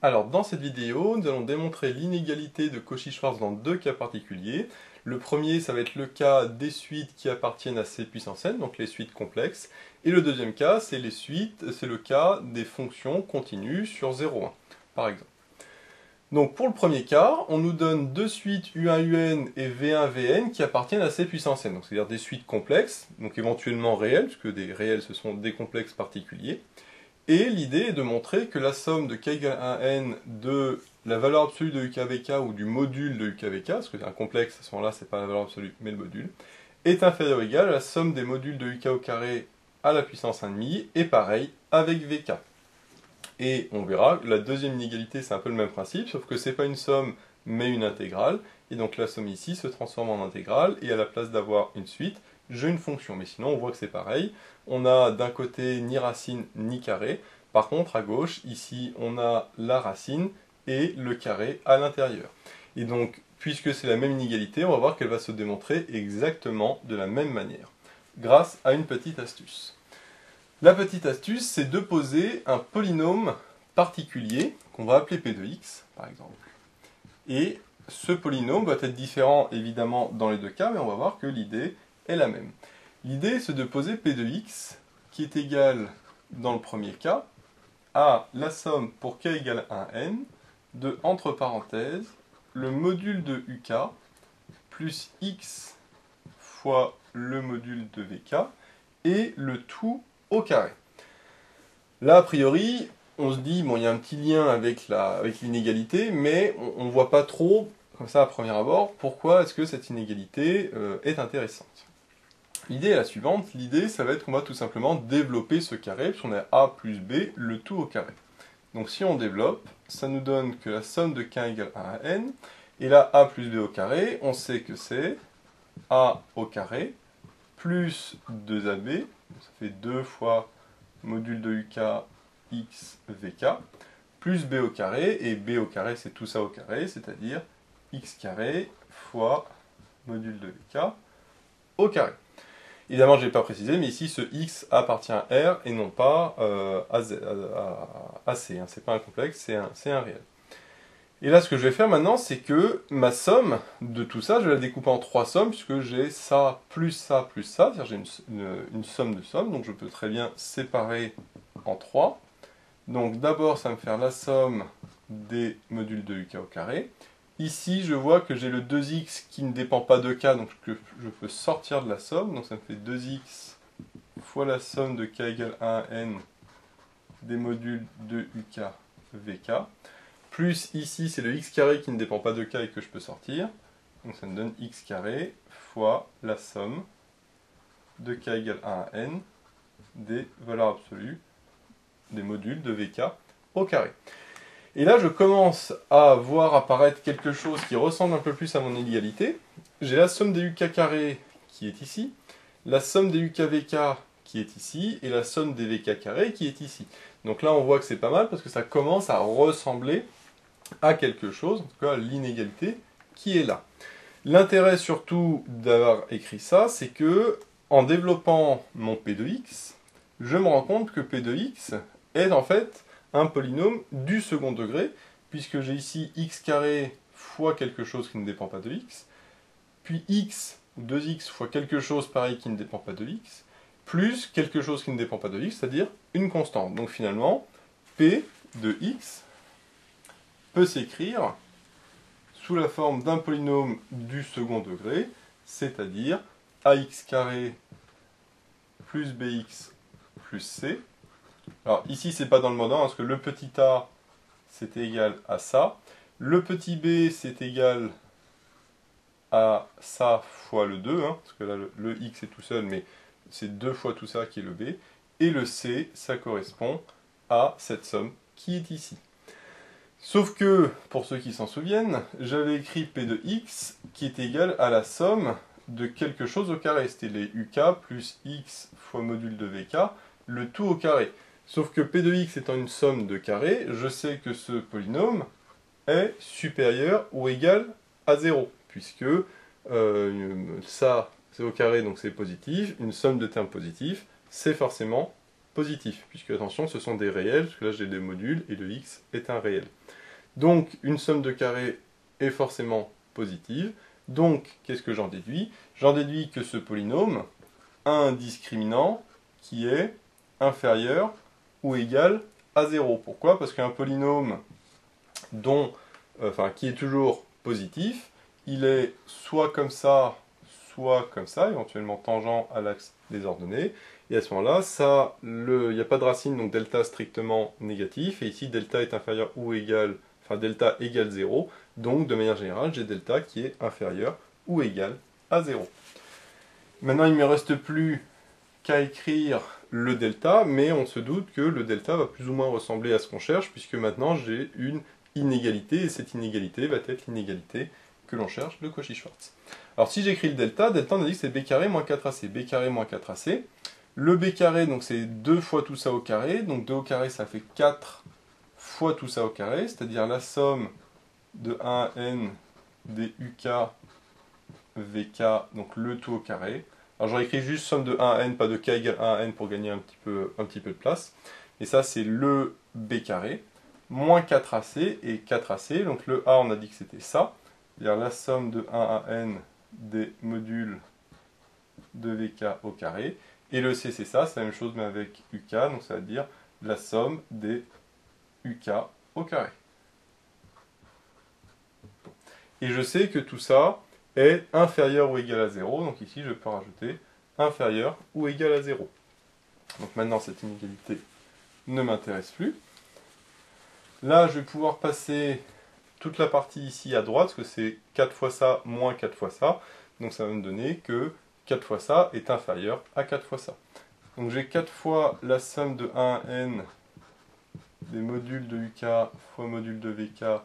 Alors, dans cette vidéo, nous allons démontrer l'inégalité de Cauchy-Schwarz dans deux cas particuliers. Le premier, ça va être le cas des suites qui appartiennent à C puissance n, donc les suites complexes. Et le deuxième cas, c'est le cas des fonctions continues sur 0,1, par exemple. Donc pour le premier cas, on nous donne deux suites U1UN et V1Vn qui appartiennent à C puissance n, donc c'est-à-dire des suites complexes, donc éventuellement réelles, puisque des réels ce sont des complexes particuliers. Et l'idée est de montrer que la somme de k égale 1n de la valeur absolue de UKVK ou du module de UKVK, parce que c'est un complexe, à ce moment-là, c'est pas la valeur absolue, mais le module, est inférieure ou égale à la somme des modules de UK au carré à la puissance 1,5, et pareil avec VK. Et on verra, la deuxième inégalité, c'est un peu le même principe, sauf que c'est pas une somme, mais une intégrale, et donc la somme ici se transforme en intégrale, et à la place d'avoir une suite, j'ai une fonction, mais sinon on voit que c'est pareil. On a d'un côté ni racine ni carré. Par contre, à gauche, ici, on a la racine et le carré à l'intérieur. Et donc, puisque c'est la même inégalité, on va voir qu'elle va se démontrer exactement de la même manière, grâce à une petite astuce. La petite astuce, c'est de poser un polynôme particulier, qu'on va appeler P de x, par exemple. Et ce polynôme va être différent, évidemment, dans les deux cas, mais on va voir que l'idée est la même. L'idée, c'est de poser P de x, qui est égal, dans le premier cas, à la somme pour k égale 1n, de, entre parenthèses, le module de UK, plus x fois le module de VK, et le tout au carré. Là, a priori, on se dit, bon, il y a un petit lien avec l'inégalité, mais on ne voit pas trop, comme ça, à premier abord, pourquoi est-ce que cette inégalité est intéressante. L'idée est la suivante, l'idée ça va être qu'on va tout simplement développer ce carré, puisqu'on a a plus b, le tout au carré. Donc si on développe, ça nous donne que la somme de k égale 1 à n, et là a plus b au carré, on sait que c'est a au carré, plus 2ab, ça fait 2 fois module de uk x vk, plus b au carré, et b au carré c'est tout ça au carré, c'est-à-dire x carré fois module de vk au carré. Évidemment, je n'ai pas précisé, mais ici, ce x appartient à R et non pas à C. Hein. Ce n'est pas un complexe, c'est un réel. Et là, ce que je vais faire maintenant, c'est que ma somme de tout ça, je vais la découper en trois sommes, puisque j'ai ça plus ça plus ça, c'est-à-dire j'ai une somme de sommes, donc je peux très bien séparer en trois. Donc d'abord, ça va me faire la somme des modules de UK au carré. Ici, je vois que j'ai le 2x qui ne dépend pas de k, donc je peux sortir de la somme. Donc ça me fait 2x fois la somme de k égale 1 à n des modules de uk vk. Plus ici, c'est le x carré qui ne dépend pas de k et que je peux sortir. Donc ça me donne x carré fois la somme de k égale 1 à n des valeurs absolues des modules de vk au carré. Et là, je commence à voir apparaître quelque chose qui ressemble un peu plus à mon inégalité. J'ai la somme des UK carrés qui est ici, la somme des UKVK qui est ici, et la somme des VK carrés qui est ici. Donc là, on voit que c'est pas mal parce que ça commence à ressembler à quelque chose, en tout cas à l'inégalité qui est là. L'intérêt surtout d'avoir écrit ça, c'est que en développant mon P de x, je me rends compte que P de x est en fait un polynôme du second degré, puisque j'ai ici x carré fois quelque chose qui ne dépend pas de x, puis x, ou 2x fois quelque chose pareil qui ne dépend pas de x, plus quelque chose qui ne dépend pas de x, c'est-à-dire une constante. Donc finalement, p de x peut s'écrire sous la forme d'un polynôme du second degré, c'est-à-dire ax carré plus bx plus c. Alors ici, c'est pas dans le mode 1, parce que le petit a, c'est égal à ça. Le petit b, c'est égal à ça fois le 2, hein, parce que là, le x est tout seul, mais c'est 2 fois tout ça qui est le b. Et le c, ça correspond à cette somme qui est ici. Sauf que, pour ceux qui s'en souviennent, j'avais écrit p de x qui est égal à la somme de quelque chose au carré. C'était les uk plus x fois module de vk, le tout au carré. Sauf que p de x étant une somme de carrés, je sais que ce polynôme est supérieur ou égal à 0, puisque ça c'est au carré donc c'est positif, une somme de termes positifs, c'est forcément positif, puisque attention, ce sont des réels, parce que là j'ai des modules, et le x est un réel. Donc, une somme de carrés est forcément positive. Donc, qu'est-ce que j'en déduis? J'en déduis que ce polynôme a un discriminant qui est inférieur ou égal à 0. Pourquoi? Parce qu'un polynôme qui est toujours positif, il est soit comme ça, éventuellement tangent à l'axe des ordonnées. Et à ce moment-là, il n'y a pas de racine, donc delta strictement négatif. Et ici, delta est inférieur ou égal, delta égale 0. Donc, de manière générale, j'ai delta qui est inférieur ou égal à 0. Maintenant, il ne me reste plus qu'à écrire le delta, mais on se doute que le delta va plus ou moins ressembler à ce qu'on cherche, puisque maintenant j'ai une inégalité, et cette inégalité va être l'inégalité que l'on cherche de Cauchy-Schwarz. Alors si j'écris le delta, on a dit que c'est b carré moins 4ac. b carré moins 4ac. Le b carré, donc c'est 2 fois tout ça au carré, donc 2 au carré ça fait 4 fois tout ça au carré, c'est-à-dire la somme de 1 à n des uk vk, donc le tout au carré. Alors j'aurais écrit juste somme de 1 à n, pas de k égale 1 à n pour gagner un petit peu de place. Et ça c'est le b carré, moins 4ac, et 4ac, donc le a on a dit que c'était ça, c'est-à-dire la somme de 1 à n des modules de vk au carré. Et le c c'est ça, c'est la même chose mais avec uk, donc ça veut dire la somme des uk au carré. Et je sais que tout ça est inférieur ou égal à 0, donc ici je peux rajouter inférieur ou égal à 0. Donc maintenant cette inégalité ne m'intéresse plus. Là je vais pouvoir passer toute la partie ici à droite, parce que c'est 4 fois ça moins 4 fois ça, donc ça va me donner que 4 fois ça est inférieur à 4 fois ça. Donc j'ai 4 fois la somme de 1 à n des modules de uk fois module de vk,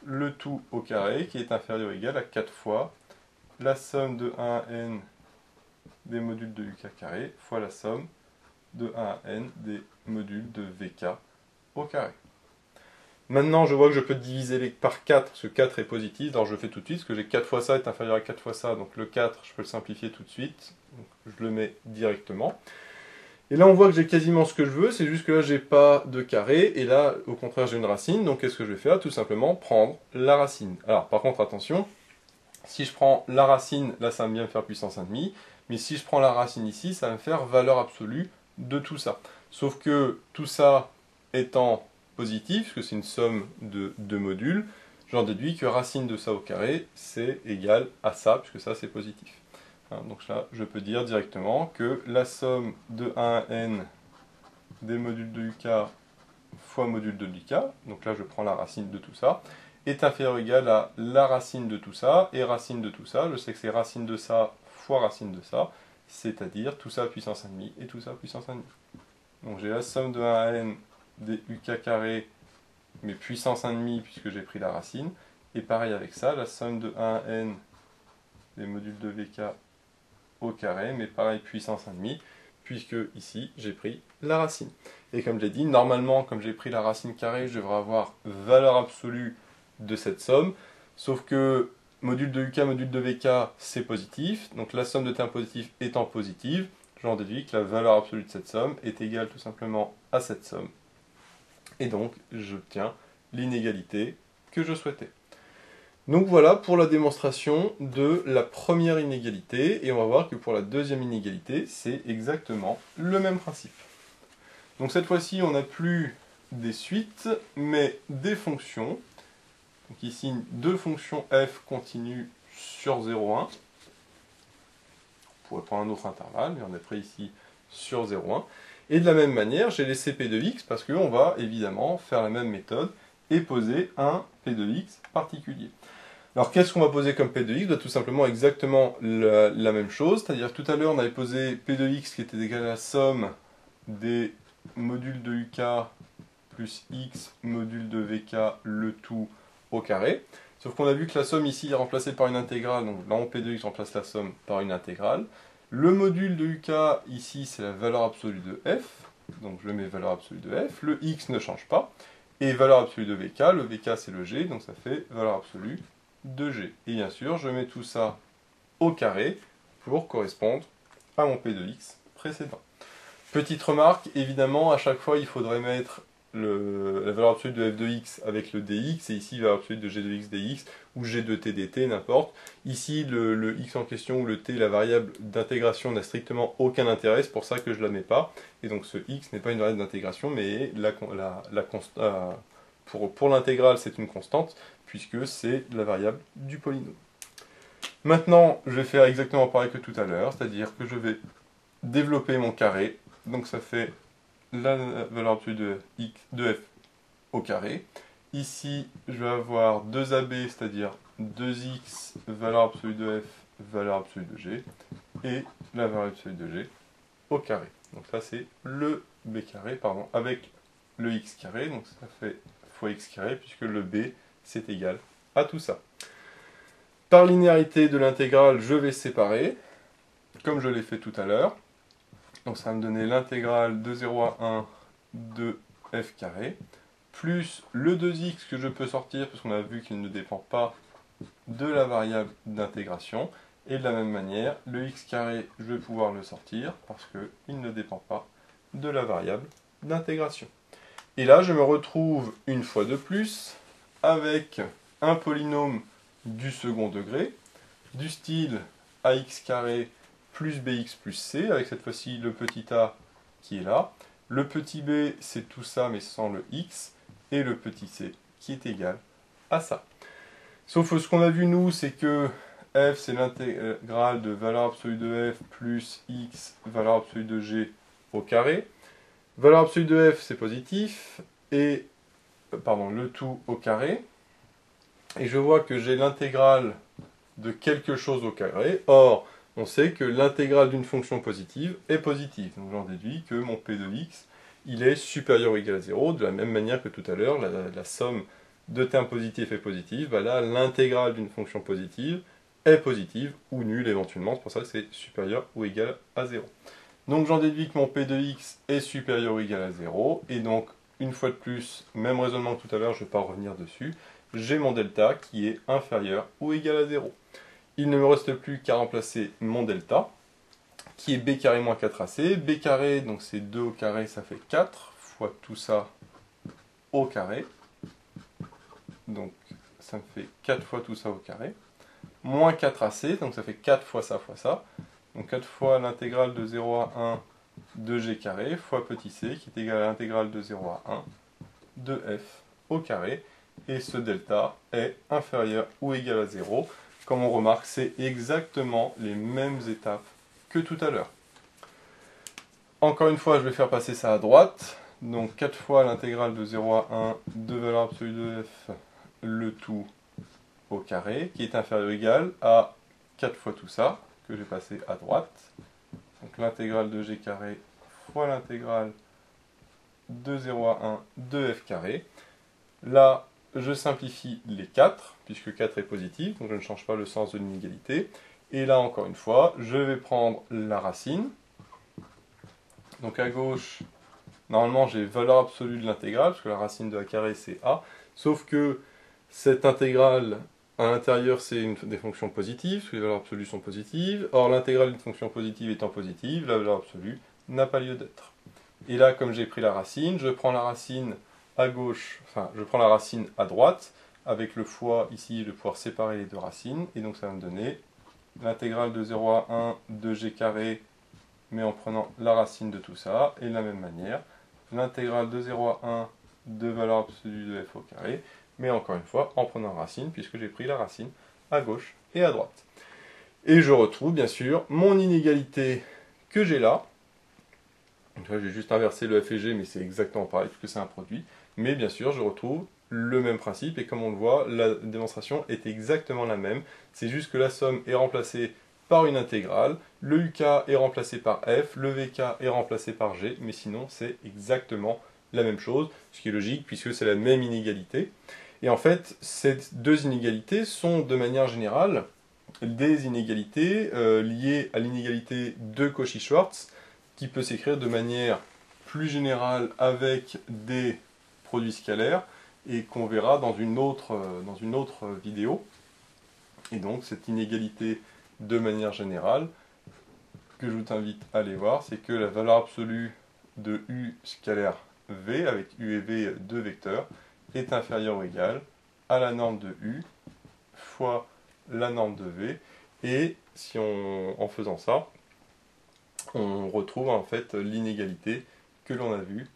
le tout au carré, qui est inférieur ou égal à 4 fois la somme de 1 à n des modules de uk carré fois la somme de 1 à n des modules de vk au carré. Maintenant, je vois que je peux diviser par 4, parce que 4 est positif, alors je le fais tout de suite, parce que j'ai 4 fois ça est inférieur à 4 fois ça, donc le 4, je peux le simplifier tout de suite, donc je le mets directement. Et là, on voit que j'ai quasiment ce que je veux, c'est juste que là, j'ai pas de carré, et là, au contraire, j'ai une racine, donc qu'est-ce que je vais faire? Tout simplement prendre la racine. Alors, par contre, attention, si je prends la racine, là, ça va bien me faire puissance 1,5, mais si je prends la racine ici, ça va me faire valeur absolue de tout ça. Sauf que tout ça étant positif, parce que c'est une somme de deux modules, j'en déduis que racine de ça au carré, c'est égal à ça, puisque ça, c'est positif. Donc là, je peux dire directement que la somme de 1 à n des modules de uk fois module de uk, donc là je prends la racine de tout ça, est inférieur ou égal à la racine de tout ça, et racine de tout ça, je sais que c'est racine de ça fois racine de ça, c'est-à-dire tout ça puissance 1,5 et tout ça puissance 1,5. Donc j'ai la somme de 1 à n des uk carré, mais puissance 1,5 puisque j'ai pris la racine, et pareil avec ça, la somme de 1 à n des modules de vk au carré, mais pareil puissance 1,5, puisque ici j'ai pris la racine. Et comme je l'ai dit, normalement, comme j'ai pris la racine carrée, je devrais avoir valeur absolue de cette somme, sauf que module de uk, module de vk, c'est positif, donc la somme de termes positifs étant positive, j'en déduis que la valeur absolue de cette somme est égale tout simplement à cette somme. Et donc, j'obtiens l'inégalité que je souhaitais. Donc voilà pour la démonstration de la première inégalité, et on va voir que pour la deuxième inégalité, c'est exactement le même principe. Donc cette fois-ci, on n'a plus des suites, mais des fonctions. Donc ici, deux fonctions f continues sur 0,1. On pourrait prendre un autre intervalle, mais on est pris ici sur 0,1. Et de la même manière, j'ai laissé p de x, parce qu'on va évidemment faire la même méthode et poser un p de x particulier. Alors qu'est-ce qu'on va poser comme p de x? Tout simplement exactement la même chose, c'est-à-dire tout à l'heure on avait posé p de x qui était égal à la somme des modules de uk plus x module de vk le tout au carré. Sauf qu'on a vu que la somme ici est remplacée par une intégrale, donc là en p de x remplace la somme par une intégrale. Le module de uk ici c'est la valeur absolue de f, donc je mets valeur absolue de f, le x ne change pas, et valeur absolue de vk, le vk c'est le g, donc ça fait valeur absolue de g. Et bien sûr, je mets tout ça au carré pour correspondre à mon p de x précédent. Petite remarque, évidemment, à chaque fois, il faudrait mettre la valeur absolue de f de x avec le dx, et ici, la valeur absolue de g de x dx, ou g de t dt, n'importe. Ici, le x en question, ou le t, la variable d'intégration, n'a strictement aucun intérêt, c'est pour ça que je ne la mets pas. Et donc, ce x n'est pas une variable d'intégration, mais pour l'intégrale, c'est une constante, puisque c'est la variable du polynôme. Maintenant, je vais faire exactement pareil que tout à l'heure, c'est-à-dire que je vais développer mon carré. Donc ça fait la valeur absolue de f au carré. Ici, je vais avoir 2ab, c'est-à-dire 2x, valeur absolue de f, valeur absolue de g, et la valeur absolue de g au carré. Donc ça, c'est le b carré, pardon, avec le x carré, donc ça fait fois x carré, puisque le b, c'est égal à tout ça. Par linéarité de l'intégrale, je vais séparer, comme je l'ai fait tout à l'heure. Donc ça va me donner l'intégrale de 0 à 1 de f carré, plus le 2x que je peux sortir, parce qu'on a vu qu'il ne dépend pas de la variable d'intégration. Et de la même manière, le x carré, je vais pouvoir le sortir, parce qu'il ne dépend pas de la variable d'intégration. Et là, je me retrouve une fois de plus avec un polynôme du second degré, du style ax carré plus bx plus c, avec cette fois-ci le petit a qui est là. Le petit b, c'est tout ça, mais sans le x, et le petit c qui est égal à ça. Sauf que ce qu'on a vu, nous, c'est que f, c'est l'intégrale de valeur absolue de f plus x, valeur absolue de g au carré. Valeur absolue de f, c'est positif, et le tout au carré. Et je vois que j'ai l'intégrale de quelque chose au carré. Or, on sait que l'intégrale d'une fonction positive est positive. Donc j'en déduis que mon p de x, il est supérieur ou égal à 0, de la même manière que tout à l'heure, la somme de termes positifs est positive. Bah là, l'intégrale d'une fonction positive est positive, ou nulle éventuellement, c'est pour ça que c'est supérieur ou égal à 0. Donc j'en déduis que mon p de x est supérieur ou égal à 0, et donc, une fois de plus, même raisonnement que tout à l'heure, je ne vais pas revenir dessus, j'ai mon delta qui est inférieur ou égal à 0. Il ne me reste plus qu'à remplacer mon delta, qui est b carré moins 4ac. b carré, donc c'est 2 au carré, ça fait 4, fois tout ça au carré. Donc ça me fait 4 fois tout ça au carré. Moins 4ac, donc ça fait 4 fois ça fois ça. Donc 4 fois l'intégrale de 0 à 1 de g carré, fois petit c, qui est égal à l'intégrale de 0 à 1 de f au carré. Et ce delta est inférieur ou égal à 0. Comme on remarque, c'est exactement les mêmes étapes que tout à l'heure. Encore une fois, je vais faire passer ça à droite. Donc 4 fois l'intégrale de 0 à 1 de valeur absolue de f, le tout au carré, qui est inférieur ou égal à 4 fois tout ça, que j'ai passé à droite. Donc l'intégrale de g carré fois l'intégrale de 0 à 1 de f carré. Là, je simplifie les 4, puisque 4 est positif, donc je ne change pas le sens de l'inégalité. Et là, encore une fois, je vais prendre la racine. Donc à gauche, normalement, j'ai valeur absolue de l'intégrale, parce que la racine de a carré, c'est a. Sauf que cette intégrale, à l'intérieur, c'est des fonctions positives, parce que les valeurs absolues sont positives. Or, l'intégrale d'une fonction positive étant positive, la valeur absolue n'a pas lieu d'être. Et là, comme j'ai pris la racine, je prends la racine à gauche, enfin, je prends la racine à droite, avec le fois, ici, je vais pouvoir séparer les deux racines, et donc ça va me donner l'intégrale de 0 à 1 de g carré, mais en prenant la racine de tout ça, et de la même manière, l'intégrale de 0 à 1 de valeur absolue de f au carré, mais encore une fois, en prenant la racine, puisque j'ai pris la racine à gauche et à droite. Et je retrouve, bien sûr, mon inégalité que j'ai là. Donc là, j'ai juste inversé le f et g, mais c'est exactement pareil, puisque c'est un produit. Mais bien sûr, je retrouve le même principe, et comme on le voit, la démonstration est exactement la même. C'est juste que la somme est remplacée par une intégrale, le uk est remplacé par f, le vk est remplacé par g, mais sinon c'est exactement la même chose, ce qui est logique puisque c'est la même inégalité. Et en fait, ces deux inégalités sont de manière générale des inégalités liées à l'inégalité de Cauchy-Schwarz, qui peut s'écrire de manière plus générale avec des produits scalaires, et qu'on verra dans une autre vidéo. Et donc cette inégalité de manière générale, que je t'invite à aller voir, c'est que la valeur absolue de U scalaire V, avec U et V deux vecteurs, est inférieur ou égal à la norme de U fois la norme de V. Et si en faisant ça, on retrouve en fait l'inégalité que l'on a vue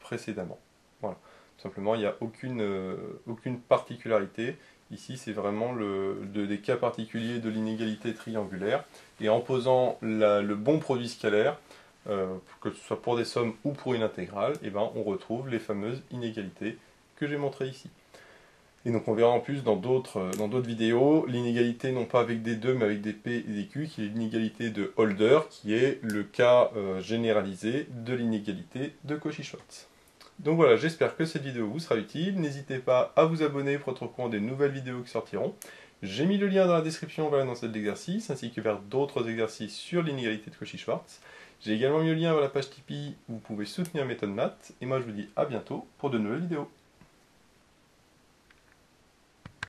précédemment. Voilà. Tout simplement, il n'y a aucune particularité. Ici, c'est vraiment des cas particuliers de l'inégalité triangulaire. Et en posant le bon produit scalaire, que ce soit pour des sommes ou pour une intégrale, et ben, on retrouve les fameuses inégalités que j'ai montrées ici. Et donc on verra en plus dans d'autres vidéos l'inégalité non pas avec des 2 mais avec des P et des Q, qui est l'inégalité de Holder, qui est le cas généralisé de l'inégalité de Cauchy-Schwarz. Donc voilà, j'espère que cette vidéo vous sera utile. N'hésitez pas à vous abonner pour être au courant des nouvelles vidéos qui sortiront. J'ai mis le lien dans la description vers l'annonce de l'exercice, ainsi que vers d'autres exercices sur l'inégalité de Cauchy-Schwarz. J'ai également mis le lien vers la page Tipeee où vous pouvez soutenir Méthode Math. Et moi je vous dis à bientôt pour de nouvelles vidéos.